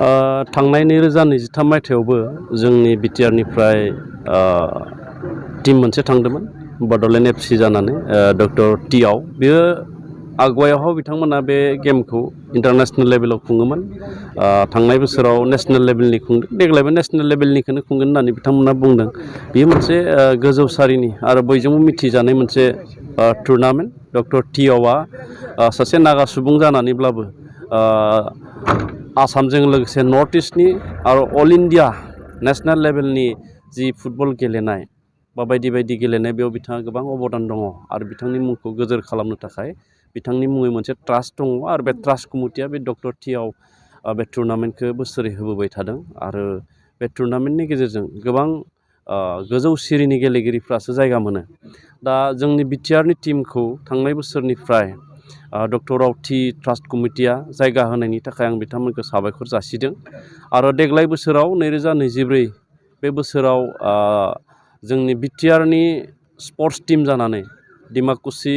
थांनाय 2023 मायथाइयावबो जोंनि बिटिआरनिफ्राय टीम मोनसे थांदोंमोन बड'लेण्ड एफसि जानानै डक्टर टिआव बेयो आगुवायाव बिथांमोना बे गेमखौ इन्टारनेशनेल लेभेलाव खुङोमोन थांनाय बोसोराव नेशनेल लेभेलनि खुंदों देग्लायबो नेशनेल लेभेलनिखौनो खुंगोन होननानै बिथांमोना बुंदों बेयो मोनसे गोजौ सारिनि आरो बयजोंबो मिथिजानाय मोनसे टुर्नामेन्ट डक्टर टिआवआ सासे नागा सुबुं जानानैब्लाबो आसामजों लोगोसे नर्थ इस्टनि आरो अल इन्डिया नेशनेल लेभेलनि जि फुटबल गेलेनाय बा बायदि बायदि गेलेनाय बेयाव बिथाङा गोबां अबदान दङ आरो बिथांनि मुंखौ गोजोर खालामनो थाखाय बिथांनि मुङै मोनसे ट्रास्ट दङ आरो बे ट्रास्ट कमिटिया बे डक्टर टिआव बे टुर्नामेन्टखौ बोसोरै होबोबाय थादों आरो बे टुर्नामेन्टनि गेजेरजों गोबां गोजौ सिरिनि गेलेगिरिफ्रासो जायगा मोनो दा जोंनि बिटिआरनि टीमखौ थांनाय बोसोरनिफ्राय डक्टर रावथि ट्रास्ट कमिटिया जायगा होनायनि थाखाय आं बिथांमोनखौ साबायखर जासिदों आरो देग्लाय बोसोराव 2024 बे बोसोराव जोंनि बिटिआरनि स्पर्ट्स टीम जानानै डिमाकुसि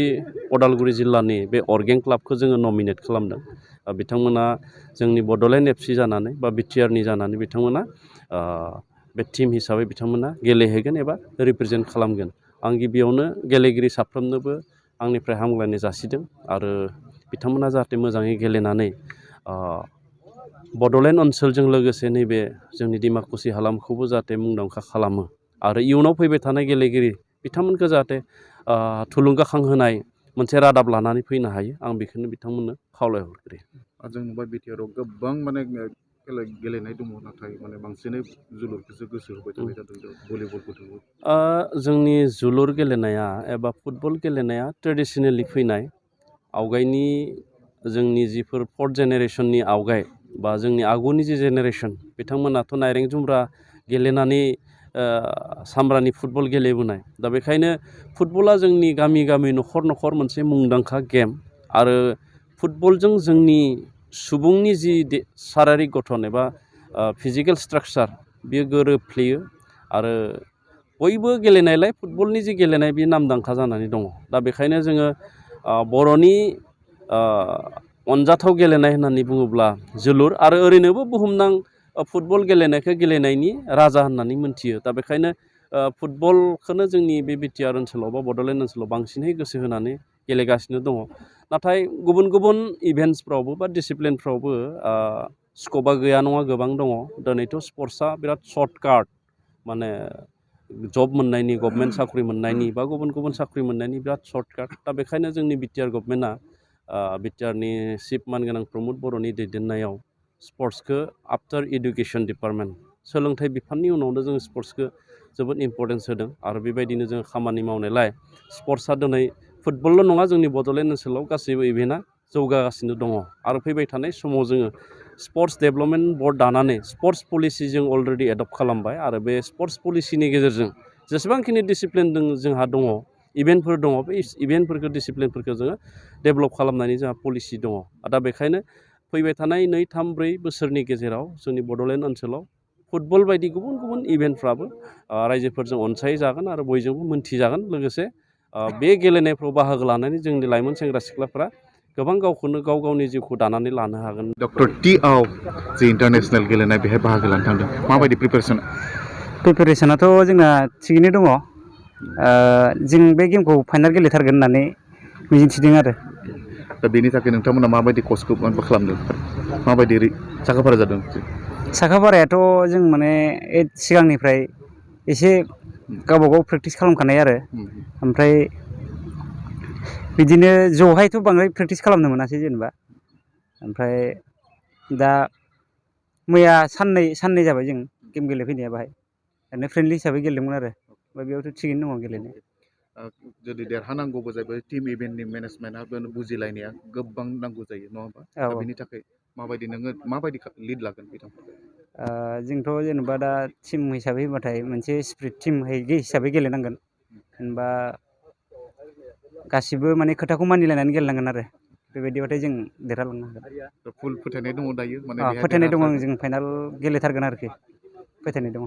उदालगुरि जिल्लानि बे अर्गें क्लाबखौ जोङो नमिनेट खालामदों बिथांमोना जोंनि बड'लेण्ड एफसि जानानै बा बिटिआरनि जानानै बिथांमोना बे टीम हिसाबै बिथांमोना गेलेहैगोन एबा रिप्रेजेन्ट खालामगोन आं गिबियावनो गेलेगिरि साफ्रोमनोबो आंनिफ्राय हामलायनाय जासिदों आरो बिथांमोना जाहाथे मोजाङै गेलेनानै बड'लेण्ड ओनसोलजों लोगोसे नैबे जोंनि डिमाकुसि हालामखौबो जाहाथे मुंदांखा खालामो आरो इयुनाव फैबाय थानाय गेलेगिरि बिथांमोनखौ जाहाथे थुलुंगाखांहोनाय मोनसे रादाब लानानै फैनो हायो आं बेखौनो बिथांमोननो खावलायहरग्रोयो जों नुबाय बिटिआराव गोबां माने गेलेनाय दङ नाथाय माने बांसिनै जोलुरखौसो गोसो होबाय थानाय जादों भलिबलफोरखौ जोंनि जोलुर गेलेनाया एबा फुटबल गेलेनाया ट्रेडिशनेलि फैनाय आवगायनि जोंनि जिफोर फर्थ जेनेरेशननि आवगाय बा जोंनि आगुनि जि जेनेरेशन बिथांमोनाथ' नाइरें जुमब्रा गेलेनानै सामब्रानि फुटबल गेलेबोनाय दा बेखायनो फुटबला जोंनि गामि गामि न'खर न'खर मोनसे मुंदांखा गेम आरो फुटबलजों जोंनि सुबुंनि जि शारीरिक गठन एबा फिजिकेल स्ट्राक्चार बियो गोरोबफ्लेयो आरो बयबो गेलेनायलाय फुटबलनि जि गेलेनाय बे नामदांखा जानानै दङ दा बेखायनो जोङो बर'नि अनजाथाव गेलेनाय होननानै बुङोब्ला जोलुर आरो ओरैनोबो बुहुमनां फुटबल गेलेनायखौ गेलेनायनि राजा होननानै मोनथियो दा बेखायनो फुटबलखौनो जोंनि बे बिटिआर ओनसोलाव बा बड'लेण्ड ओनसोलाव बांसिनै गोसो होनानै गेलेगासिनो दङ नाथाय गुबुन गुबुन इभेन्ट्सफ्रावबो बा डिसिप्लिनफ्रावबो स्कपा गैया नङा गोबां दङ दिनैथ' स्पर्ट्सआ बिराद सर्टकाट माने जब मोननायनि गभर्नमेन्ट साख्रि मोननायनि बा गुबुन गुबुन साख्रि मोननायनि बिराद सर्टकाट दा बेखायनो जोंनि बिटिआर गभर्नमेन्टआ बिटिआरनि चिफ मानगोनां प्रमद बर'नि दैदेननायाव स्पर्ट्सखौ आफ्टार इडुकेसन डिपार्टमेन्ट सोलोंथाइ बिफाननि उनावनो जोङो स्पर्ट्सखौ जोबोद इम्परटेन्स होदों आरो बेबायदिनो जोङो खामानि मावनायलाय स्पर्ट्सआ दिनै फुटबलल' नङा जोंनि बड'लेण्ड ओनसोलाव गासैबो इभेन्टआ जौगागासिनो दङ आरो फैबाय थानाय समाव जोङो स्पर्ट्स डेभेलपमेन्ट बर्ड दानानै स्पर्ट्स पलिसि जों अलरेडि एडप्ट खालामबाय आरो बे स्पर्ट्स पलिसिनि गेजेरजों जेसेबांखिनि डिसिप्लिन जोंहा दङ इभेन्टफोर दङ बे इभेन्टफोरखौ डिसिप्लिनफोरखौ जोङो डेभेलप खालामनायनि जोंहा पलिसि दङ दा बेखायनो फैबाय थानाय 2-3-4 बोसोरनि गेजेराव जोंनि बड'लेण्ड ओनसोलाव फुटबल बायदि गुबुन गुबुन इभेन्टफ्राबो रायजोफोरजों अनसायजागोन आरो बयजोंबो मोनथिजागोन लोगोसे बे गेलेनायफ्राव बाहागो लानानै जोंनि लाइमोन सेंग्रा सिख्लाफ्रा गोबां गावखौनो गाव गावनि जिउखौ दानानै लानो हागोन डक्टर टिआव जि इन्टारनेशनेल गेलेनाय बेहाय बाहागो लानो थांदों माबायदि प्रिपेरेसनाथ' जोंना थिगैनो दङ जों बे गेमखौ फाइनाल गेलेथारगोन होननानै मिजिंथिदों आरो दा बेनि थाखाय नोंथांमोना माबायदि कर्सखौ खालामदों माबायदि साखाफारा जादों साखाफारायाथ' जों माने सिगांनिफ्राय एसे गावबागाव प्रेक्टिस खालामखानाय आरो ओमफ्राय बिदिनो ज'हायथ' बांद्राय प्रेक्टिस खालामनो मोनासै जेनेबा ओमफ्राय दा मैया साननै जाबाय जों गेम गेलेफैनाया बाहाय ओरैनो फ्रेन्डलि हिसाबै गेलेदोंमोन आरो ओमफ्राय बेयावथ' थिगैनो दङ गेलेनाया जुदि देरहानांगौबो जाहैबाय टिम इभेन्टनि मेनेजमेन्टआ बुजिलायनाया गोबां नांगौ जायो नङा होमबा दा बेनि थाखाय नोङो माबायदि लिड लागोन जोंथ' जेनेबा दा टिम हिसाबै होबाथाय मोनसे स्प्रिट टिम हिसाबै गेलेनांगोन जेनेबा गासिबो माने खोथाखौ मानिलायनानै गेलेनांगोन आरो बेबायदिबाथाय जों देरहालांनो हागोन फुल फोथायनाय दङ दायो फोथायनाय दङ जों फाइनाल गेलेथारगोन आरोखि फोथायनाय दङ